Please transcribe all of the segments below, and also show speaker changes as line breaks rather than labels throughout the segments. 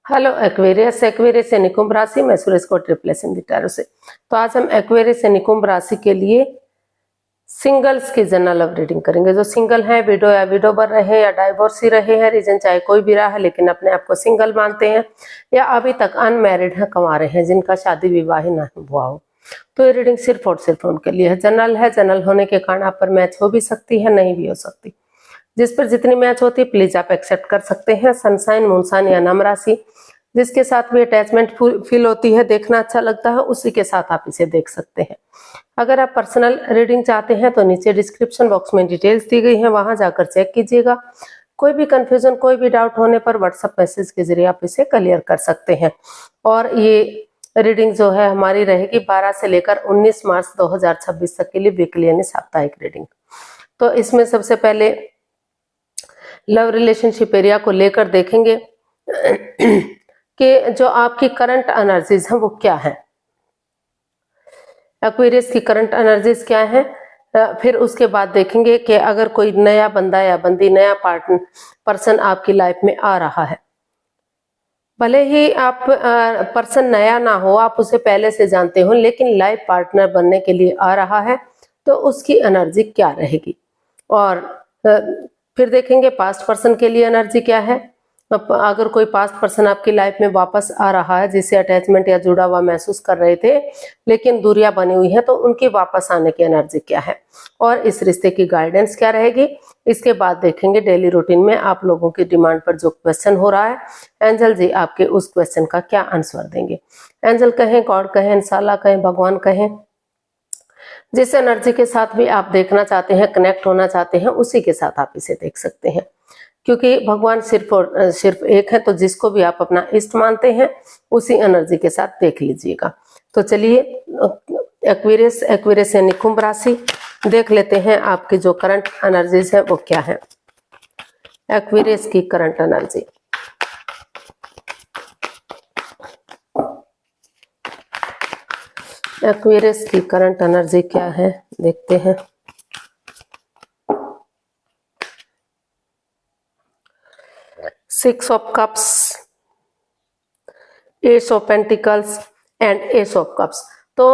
Hello Aquarius, Aquarius यानी कुंभ राशि। मैं Suresh quote replace in the tarot से। तो आज हम एक्वेरियस यानी कुंभ राशि के लिए सिंगल्स की जनरल लव रीडिंग करेंगे। जो सिंगल है, विडो या विडोबर रहे या डाइवोर्सी रहे हैं, रीजन चाहे कोई भी रहा है लेकिन अपने आप को सिंगल मानते हैं, या अभी तक अनमैरिड है, कुंवारे हैं, जिनका शादी विवाह नहीं हुआ हो, तो ये रीडिंग सिर्फ और सिर्फ उनके लिए है। जनरल है, जनरल होने के कारण आप पर मैच हो भी सकती है, नहीं भी हो सकती। जिस पर जितनी मैच होती है प्लीज आप एक्सेप्ट कर सकते हैं। सनसाइन, मूनसाइन या नम राशि, जिसके साथ भी अटैचमेंट फील होती है, देखना अच्छा लगता है, उसी के साथ आप इसे देख सकते हैं। अगर आप पर्सनल रीडिंग चाहते हैं तो नीचे डिस्क्रिप्शन बॉक्स में डिटेल्स दी गई हैं, वहां जाकर चेक कीजिएगा। कोई भी कंफ्यूजन, कोई भी डाउट होने पर व्हाट्सएप मैसेज के जरिए आप इसे क्लियर कर सकते हैं। और ये रीडिंग जो है हमारी रहेगी 12 से लेकर 19 मार्च 2026 तक के लिए, वीकली यानी साप्ताहिक रीडिंग। तो इसमें सबसे पहले लव रिलेशनशिप एरिया को लेकर देखेंगे कि जो आपकी करंट एनर्जीज हैं वो क्या है, एक्वेरियस की करंट एनर्जीज क्या है। फिर उसके बाद देखेंगे कि अगर कोई नया बंदा या बंदी, नया पर्सन आपकी लाइफ में आ रहा है, भले ही आप पर्सन नया ना हो, आप उसे पहले से जानते हो, लेकिन लाइफ पार्टनर बनने के लिए आ रहा है, तो उसकी एनर्जी क्या रहेगी। और फिर देखेंगे पास्ट पर्सन के लिए एनर्जी क्या है। अगर कोई पास्ट पर्सन आपकी लाइफ में वापस आ रहा है, जिससे अटैचमेंट या जुड़ा हुआ महसूस कर रहे थे लेकिन दूरियां बनी हुई है, तो उनकी वापस आने की एनर्जी क्या है और इस रिश्ते की गाइडेंस क्या रहेगी। इसके बाद देखेंगे डेली रूटीन में आप लोगों की डिमांड पर जो क्वेश्चन हो रहा है, एंजल जी आपके उस क्वेश्चन का क्या आंसर देंगे। एंजल कहें, गॉड कहें, इंशाल्लाह कहें, भगवान कहें, जिस एनर्जी के साथ भी आप देखना चाहते हैं, कनेक्ट होना चाहते हैं, उसी के साथ आप इसे देख सकते हैं। क्योंकि भगवान सिर्फ और सिर्फ एक है, तो जिसको भी आप अपना इष्ट मानते हैं उसी एनर्जी के साथ देख लीजिएगा। तो चलिए एक्वेरियस यानी कुंभ राशि देख लेते हैं, आपकी जो करंट एनर्जीज है वो क्या है। एक्वेरियस की करंट एनर्जी, एक्वेरियस की करंट एनर्जी क्या है देखते हैं। Six of cups, S of pentacles and S of cups. तो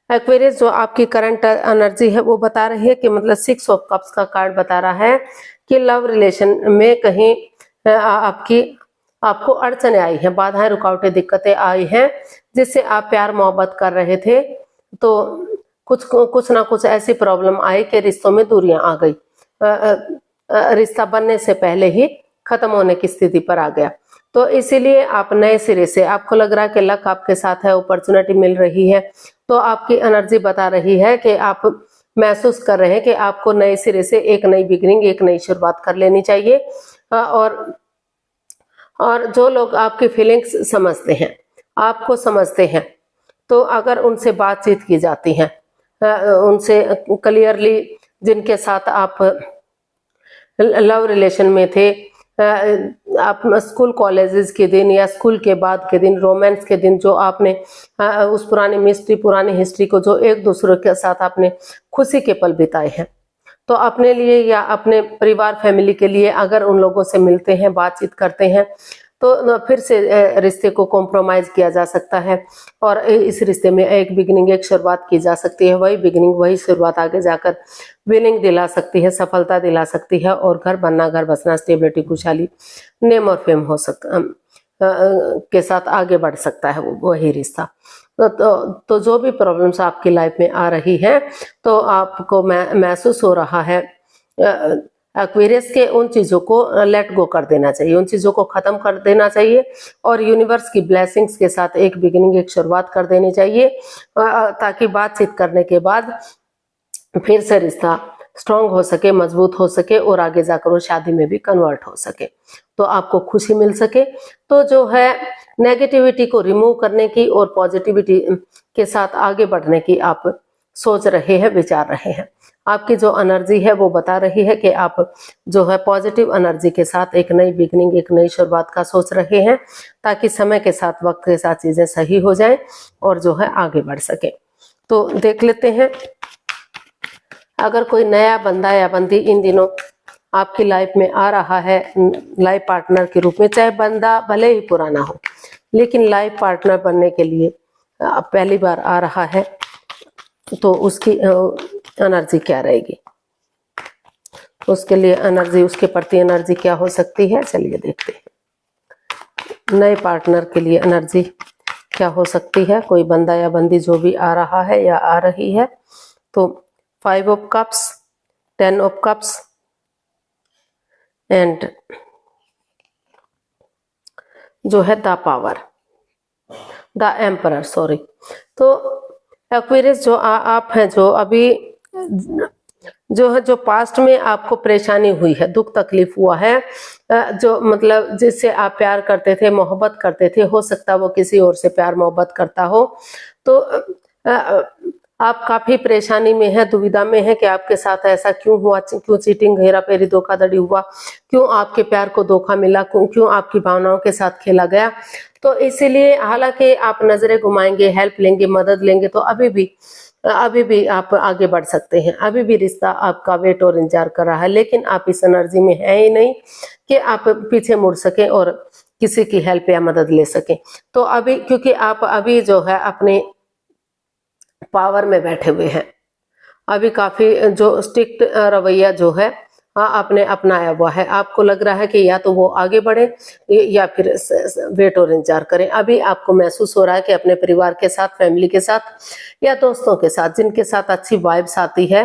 एक्वेरियस जो आपकी करंट एनर्जी है वो बता रही है कि मतलब सिक्स ऑफ कप्स का कार्ड बता रहा है कि लव रिलेशन में कहीं आपको अड़चने आई हैं, बाधाएं, रुकावटें, दिक्कतें आई हैं, जिससे आप प्यार मोहब्बत कर रहे थे, तो कुछ ना कुछ ऐसी प्रॉब्लम आई कि रिश्तों में दूरियां आ गई, रिश्ता बनने से पहले ही खत्म होने की स्थिति पर आ गया। तो इसीलिए आप नए सिरे से, आपको लग रहा है कि लक आपके साथ है, अपॉर्चुनिटी मिल रही है, तो आपकी एनर्जी बता रही है कि आप महसूस कर रहे हैं कि आपको नए सिरे से एक नई बिगिनिंग, एक नई शुरुआत कर लेनी चाहिए। और जो लोग आपकी फीलिंग्स समझते हैं, आपको समझते हैं, तो अगर उनसे बातचीत की जाती है, उनसे क्लियरली, जिनके साथ आप लव रिलेशन में थे, आप स्कूल कॉलेजेस के दिन या स्कूल के बाद के दिन, रोमांस के दिन, जो आपने उस पुरानी मिस्ट्री, पुरानी हिस्ट्री को, जो एक दूसरे के साथ आपने खुशी के पल बिताए हैं, तो अपने लिए या अपने परिवार फैमिली के लिए अगर उन लोगों से मिलते हैं, बातचीत करते हैं, तो फिर से रिश्ते को कॉम्प्रोमाइज किया जा सकता है और इस रिश्ते में एक बिगिनिंग, एक शुरुआत की जा सकती है। वही बिगिनिंग, वही शुरुआत आगे जाकर विनिंग दिला सकती है, सफलता दिला सकती है, और घर बनना, घर बसना, स्टेबिलिटी, खुशहाली, नेम और फेम हो के साथ आगे बढ़ सकता है वही रिश्ता। तो जो भी प्रॉब्लम्स आपकी लाइफ में आ रही है, तो आपको महसूस हो रहा है एक्वेरियस के, उन चीजों को लेट गो कर देना चाहिए, उन चीजों को खत्म कर देना चाहिए और यूनिवर्स की ब्लेसिंग्स के साथ एक बिगिनिंग, एक शुरुआत कर देनी चाहिए, ताकि बातचीत करने के बाद फिर से रिश्ता स्ट्रांग हो सके, मजबूत हो सके और आगे जाकर वो शादी में भी कन्वर्ट हो सके, तो आपको खुशी मिल सके। तो जो है नेगेटिविटी को रिमूव करने की और पॉजिटिविटी के साथ आगे बढ़ने की आप सोच रहे हैं, विचार रहे हैं। आपकी जो एनर्जी है वो बता रही है कि आप जो है पॉजिटिव एनर्जी के साथ एक नई बिगनिंग, एक नई शुरुआत का सोच रहे हैं, ताकि समय के साथ, वक्त के साथ चीजें सही हो जाएं और जो है आगे बढ़ सके। तो देख लेते हैं, अगर कोई नया बंदा या बंदी इन दिनों आपकी लाइफ में आ रहा है लाइफ पार्टनर के रूप में, चाहे बंदा भले ही पुराना हो, लेकिन लाइफ पार्टनर बनने के लिए पहली बार आ रहा है, तो उसकी एनर्जी क्या रहेगी, उसके लिए एनर्जी, उसके प्रति एनर्जी क्या हो सकती है, चलिए देखते हैं। नए पार्टनर के लिए एनर्जी क्या हो सकती है, कोई बंदा या बंदी जो भी आ रहा है या आ रही है, तो 5 of cups, 10 of cups and जो है the power, the emperor, sorry. तो एक्वेरियस जो आप हैं, जो अभी जो है, जो पास्ट में आपको परेशानी हुई है, दुख तकलीफ हुआ है, जो मतलब जिससे आप प्यार करते थे, मोहब्बत करते थे, हो सकता है वो किसी और से प्यार मोहब्बत करता हो, तो आप काफी परेशानी में है, दुविधा में है कि आपके साथ ऐसा क्यों हुआ, क्यों चीटिंग, हेरा फेरी, धोखाधड़ी हुआ, क्यों आपके प्यार को धोखा मिला, क्यों आपकी भावनाओं के साथ खेला गया। तो इसीलिए हालांकि आप नजरें घुमाएंगे, हेल्प लेंगे, मदद लेंगे, तो अभी भी आप आगे बढ़ सकते हैं, अभी भी रिश्ता आपका वेट और इंतजार कर रहा है, लेकिन आप इस एनर्जी में है ही नहीं कि आप पीछे मुड़ सकें और किसी की हेल्प या मदद ले सकें। तो अभी क्योंकि आप अभी जो है अपने पावर में बैठे हुए हैं, अभी काफी जो स्ट्रिक्ट रवैया जो है आपने अपनाया हुआ है, आपको लग रहा है कि या तो वो आगे बढ़े या फिर वेट और इंतजार करें। अभी आपको महसूस हो रहा है कि अपने परिवार के साथ, फैमिली के साथ या दोस्तों के साथ, जिनके साथ अच्छी वाइब्स आती है,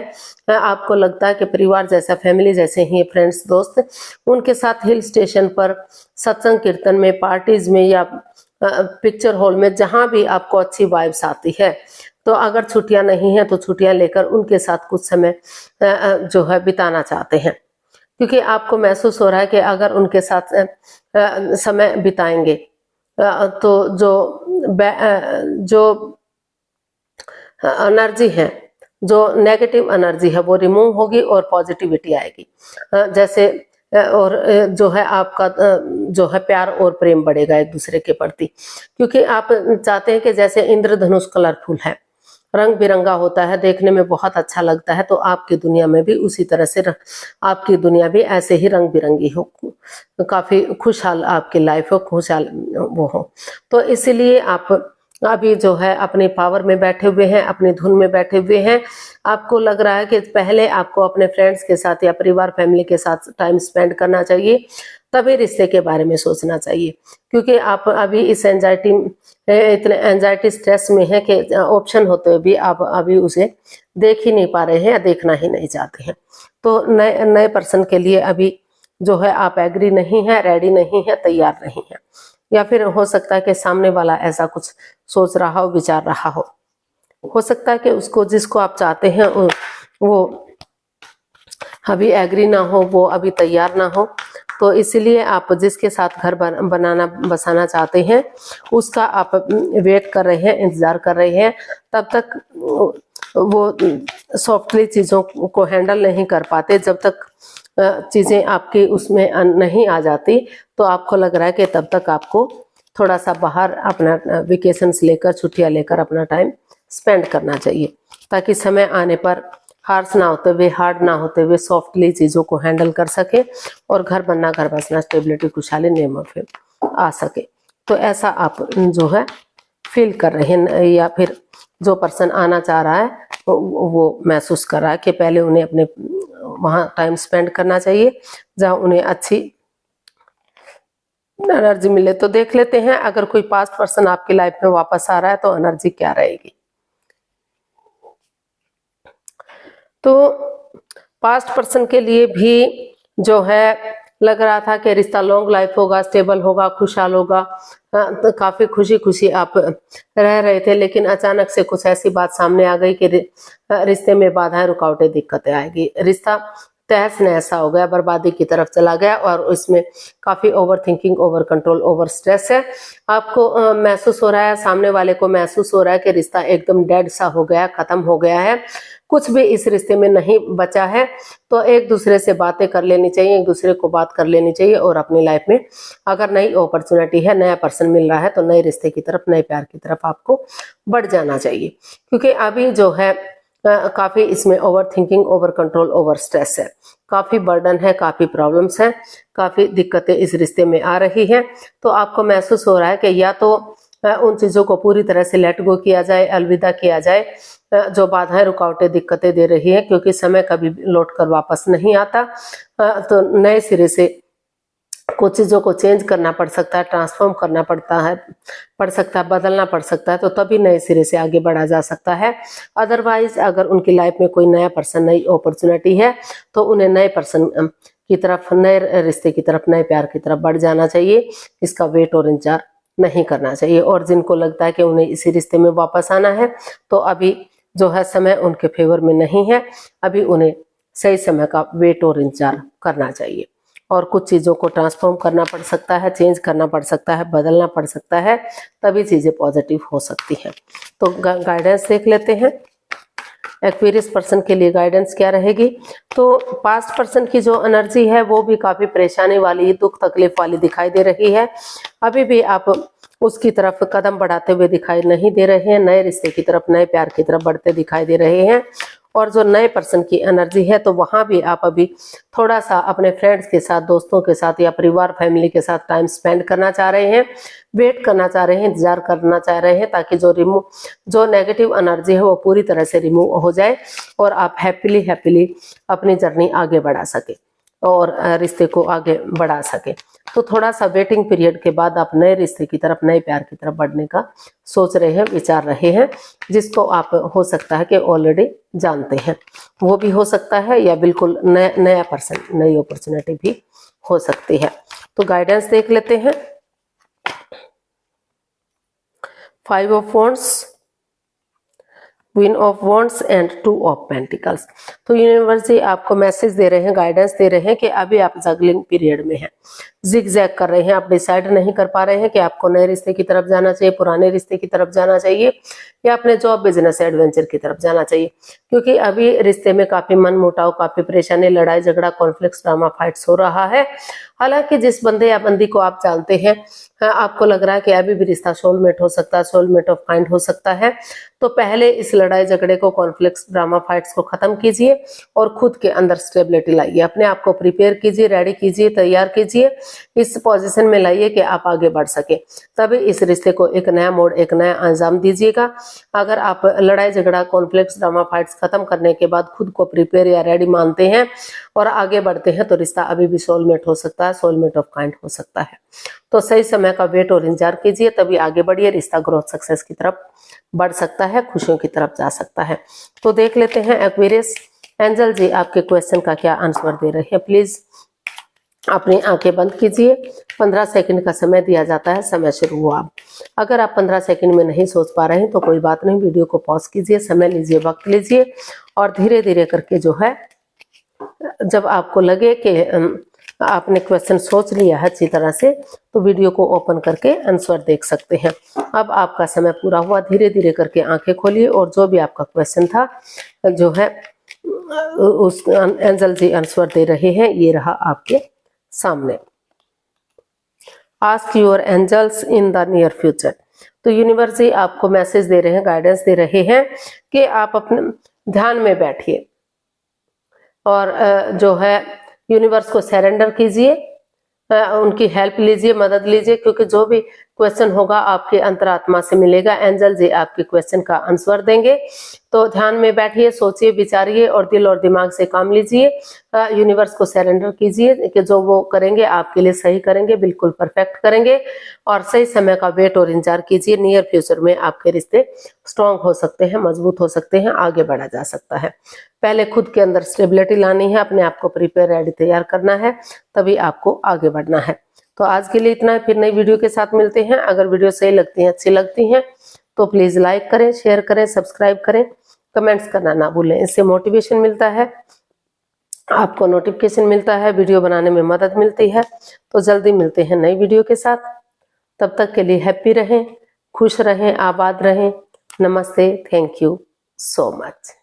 आपको लगता है कि परिवार जैसा, फैमिली जैसे ही फ्रेंड्स, दोस्त, उनके साथ हिल स्टेशन पर, सत्संग कीर्तन में, पार्टीज में या पिक्चर हॉल में, जहां भी आपको अच्छी वाइब्स आती है, तो अगर छुट्टियां नहीं हैं तो छुट्टियां लेकर उनके साथ कुछ समय जो है बिताना चाहते हैं, क्योंकि आपको महसूस हो रहा है कि अगर उनके साथ समय बिताएंगे तो जो एनर्जी है, जो नेगेटिव एनर्जी है, वो रिमूव होगी और पॉजिटिविटी आएगी। जैसे और जो है आपका जो है प्यार और प्रेम बढ़ेगा एक दूसरे के प्रति, क्योंकि आप चाहते हैं कि जैसे इंद्रधनुष कलरफुल है, रंग बिरंगा होता है, देखने में बहुत अच्छा लगता है, तो आपकी दुनिया में भी उसी तरह से आपकी दुनिया भी ऐसे ही रंग बिरंगी हो, काफी खुशहाल आपकी लाइफ हो, खुशहाल वो हो। तो इसीलिए आप अभी जो है अपनी पावर में बैठे हुए हैं, अपनी धुन में बैठे हुए हैं। आपको लग रहा है कि पहले आपको अपने फ्रेंड्स के साथ या परिवार, फैमिली के साथ टाइम स्पेंड करना चाहिए, तभी रिश्ते के बारे में सोचना चाहिए, क्योंकि आप अभी इस इतने एंजाइटी स्ट्रेस में है कि ऑप्शन होते हुए भी आप अभी उसे देख ही नहीं पा रहे हैं या देखना ही नहीं चाहते हैं। तो नए पर्सन के लिए अभी जो है आप एग्री नहीं है, रेडी नहीं है, तैयार नहीं है, या फिर हो सकता है कि सामने वाला ऐसा कुछ सोच रहा हो, विचार रहा हो सकता है कि उसको, जिसको आप चाहते हैं, वो अभी एग्री ना हो, वो अभी तैयार ना हो। तो इसीलिए आप जिसके साथ घर बनाना बसाना चाहते हैं, उसका आप वेट कर रहे हैं, इंतजार कर रहे हैं, तब तक वो सॉफ्टली चीज़ों को हैंडल नहीं कर पाते। जब तक चीज़ें आपकी उसमें नहीं आ जाती, तो आपको लग रहा है कि तब तक आपको थोड़ा सा बाहर अपना वेकेशंस लेकर, छुट्टियां लेकर अपना टाइम स्पेंड करना चाहिए, ताकि समय आने पर हार्श ना होते हुए, हार्ड ना होते हुए, सॉफ्टली चीज़ों को हैंडल कर सके और घर बनना, घर बसना, स्टेबिलिटी, खुशहाली, नेम ऑफ आ सके। तो ऐसा आप जो है फील कर रहे हैं, या फिर जो पर्सन आना चाह रहा है वो महसूस कर रहा है कि पहले उन्हें अपने वहाँ टाइम स्पेंड करना चाहिए जहाँ उन्हें अच्छी एनर्जी मिले। तो देख लेते हैं, अगर कोई पास्ट पर्सन आपकी लाइफ में वापस आ रहा है तो एनर्जी क्या रहेगी। तो पास्ट पर्सन के लिए भी जो है लग रहा था कि रिश्ता लॉन्ग लाइफ होगा, स्टेबल होगा, खुशहाल होगा, तो काफी खुशी खुशी आप रह रहे थे, लेकिन अचानक से कुछ ऐसी बात सामने आ गई कि रिश्ते में बाधाएं, रुकावटें, दिक्कतें आएगी, रिश्ता तहस नहस हो गया, बर्बादी की तरफ चला गया, और इसमें काफी over thinking, over control, over stress है। आपको महसूस हो रहा है, सामने वाले को महसूस हो रहा है कि रिश्ता एकदम डेड सा हो गया, खत्म हो गया है, कुछ भी इस रिश्ते में नहीं बचा है। तो एक दूसरे से बातें कर लेनी चाहिए, एक दूसरे को बात कर लेनी चाहिए, और अपनी लाइफ में अगर नई अपॉर्चुनिटी है, नया पर्सन मिल रहा है, तो नए रिश्ते की तरफ, नए प्यार की तरफ आपको बढ़ जाना चाहिए, क्योंकि अभी जो है काफी इसमें over thinking, over control, over stress है। काफ़ी बर्डन है, काफ़ी प्रॉब्लम्स हैं, काफ़ी दिक्कतें इस रिश्ते में आ रही हैं। तो आपको महसूस हो रहा है कि या तो उन चीज़ों को पूरी तरह से लेट गो किया जाए, अलविदा किया जाए, जो बाधाएं रुकावटें दिक्कतें दे रही है, क्योंकि समय कभी लौट कर वापस नहीं आता। तो नए सिरे से कुछ चीज़ों को चेंज करना पड़ सकता है, ट्रांसफॉर्म करना पड़ सकता है, बदलना पड़ सकता है, तो तभी नए सिरे से आगे बढ़ा जा सकता है। अदरवाइज अगर उनकी लाइफ में कोई नया पर्सन, नई अपॉर्चुनिटी है, तो उन्हें नए पर्सन की तरफ, नए रिश्ते की तरफ, नए प्यार की तरफ बढ़ जाना चाहिए। इसका वेट और इंतजार नहीं करना चाहिए। और जिनको लगता है कि उन्हें इसी रिश्ते में वापस आना है, तो अभी जो है समय उनके फेवर में नहीं है, अभी उन्हें सही समय का वेट और इंतजार करना चाहिए। और कुछ चीज़ों को ट्रांसफॉर्म करना पड़ सकता है, चेंज करना पड़ सकता है, बदलना पड़ सकता है, तभी चीज़ें पॉजिटिव हो सकती हैं। तो गाइडेंस देख लेते हैं। एक्वेरियस पर्सन के लिए गाइडेंस क्या रहेगी? तो पास्ट पर्सन की जो एनर्जी है वो भी काफ़ी परेशानी वाली, दुख तकलीफ वाली दिखाई दे रही है। अभी भी आप उसकी तरफ कदम बढ़ाते हुए दिखाई नहीं दे रहे हैं, नए रिश्ते की तरफ, नए प्यार की तरफ बढ़ते दिखाई दे रहे हैं। और जो नए पर्सन की एनर्जी है, तो वहाँ भी आप अभी थोड़ा सा अपने फ्रेंड्स के साथ, दोस्तों के साथ या परिवार फैमिली के साथ टाइम स्पेंड करना चाह रहे हैं, वेट करना चाह रहे हैं, इंतजार करना चाह रहे हैं, ताकि जो नेगेटिव एनर्जी है वो पूरी तरह से रिमूव हो जाए और आप हैप्पीली अपनी जर्नी आगे बढ़ा सके और रिश्ते को आगे बढ़ा सके। तो थोड़ा सा वेटिंग पीरियड के बाद आप नए रिश्ते की तरफ, नए प्यार की तरफ बढ़ने का सोच रहे हैं, विचार रहे हैं, जिसको आप हो सकता है कि ऑलरेडी जानते हैं, वो भी हो सकता है, या बिल्कुल नया पर्सन, नई अपॉर्चुनिटी भी हो सकती है। तो गाइडेंस देख लेते हैं। 5 of wands, queen of wands and 2 of pentacles. तो यूनिवर्स जी आपको मैसेज दे रहे हैं, गाइडेंस दे रहे हैं कि अभी आप जगलिंग पीरियड में हैं, जिग जैग कर रहे हैं, आप डिसाइड नहीं कर पा रहे हैं कि आपको नए रिश्ते की तरफ जाना चाहिए, पुराने रिश्ते की तरफ जाना चाहिए, या अपने जॉब, बिजनेस, एडवेंचर की तरफ जाना चाहिए। क्योंकि अभी रिश्ते में काफी मनमुटाव, काफी परेशानी, लड़ाई झगड़ा, कॉन्फ्लिक्ट, ड्रामा, फाइट्स हो रहा है। हालांकि जिस बंदे या बंदी को आप जानते हैं, आपको लग रहा है कि अभी भी रिश्ता सोलमेट हो सकता है, सोलमेट ऑफ काइंड हो सकता है, तो पहले इस लड़ाई झगड़े को, कॉन्फ्लिक्ट्स, ड्रामा, फाइट्स को खत्म कीजिए और खुद के अंदर स्टेबिलिटी लाइए, अपने आप को प्रिपेयर कीजिए, रेडी कीजिए, तैयार कीजिए, इस पोजीशन में लाइए कि आप आगे बढ़ सके। तभी इस रिश्ते को एक नया मोड़, एक नया अंजाम दीजिएगा। अगर आप लड़ाई झगड़ा, कॉन्फ्लिक्ट्स, ड्रामा, फाइट्स खत्म करने के बाद खुद को प्रिपेयर या रेडी मानते हैं और आगे बढ़ते हैं, तो रिश्ता अभी भी सोलमेट हो सकता है, सोलमेट ऑफ काइंड हो सकता है। तो सही समय का वेट और इंतजार कीजिए, तभी आगे बढ़िए, रिश्ता ग्रोथ, सक्सेस की तरफ बढ़ सकता है, खुशियों की तरफ जा सकता है। तो देख लेते हैं एक्वेरियस, एंजल जी आपके क्वेश्चन का क्या आंसर दे रहे हैं। प्लीज अपनी आंखें बंद कीजिए। 15 सेकंड का समय दिया जाता है, समय शुरू हुआ। अगर आप 15 सेकंड में नहीं सोच पा रहे हैं तो कोई बात नहीं, वीडियो को पॉज कीजिए, समय लीजिए, वक्त लीजिए, और धीरे धीरे करके जो है, जब आपको लगे कि आपने क्वेश्चन सोच लिया है अच्छी तरह से, तो वीडियो को ओपन करके आंसर देख सकते हैं। अब आपका समय पूरा हुआ, धीरे धीरे करके आंखें खोलिए और जो भी आपका क्वेश्चन था जो है उस एंजल जी आंसर दे रहे हैं, ये रहा आपके सामने। Ask your angels in the near future. तो यूनिवर्स जी आपको मैसेज दे रहे हैं, गाइडेंस दे रहे हैं कि आप अपने ध्यान में बैठिए और जो है यूनिवर्स को सरेंडर कीजिए, उनकी हेल्प लीजिए, मदद लीजिए, क्योंकि जो भी क्वेश्चन होगा आपके अंतरात्मा से मिलेगा। एंजल जी आपके क्वेश्चन का आंसर देंगे। तो ध्यान में बैठिए, सोचिए, विचारिए और दिल और दिमाग से काम लीजिए। यूनिवर्स को सरेंडर कीजिए कि जो वो करेंगे आपके लिए सही करेंगे, बिल्कुल परफेक्ट करेंगे, और सही समय का वेट और इंतजार कीजिए। नियर फ्यूचर में आपके रिश्ते स्ट्रांग हो सकते हैं, मजबूत हो सकते हैं, आगे बढ़ा जा सकता है। पहले खुद के अंदर स्टेबिलिटी लानी है, अपने आप को प्रिपेयर, रेडी, तैयार करना है, तभी आपको आगे बढ़ना है। तो आज के लिए इतना है, फिर नई वीडियो के साथ मिलते हैं। अगर वीडियो सही लगती है, अच्छी लगती है, तो प्लीज लाइक करें, शेयर करें, सब्सक्राइब करें, कमेंट्स करना ना भूलें। इससे मोटिवेशन मिलता है, आपको नोटिफिकेशन मिलता है, वीडियो बनाने में मदद मिलती है। तो जल्दी मिलते हैं नई वीडियो के साथ। तब तक के लिए हैप्पी रहें, खुश रहें, आबाद रहें। नमस्ते, थैंक यू सो मच।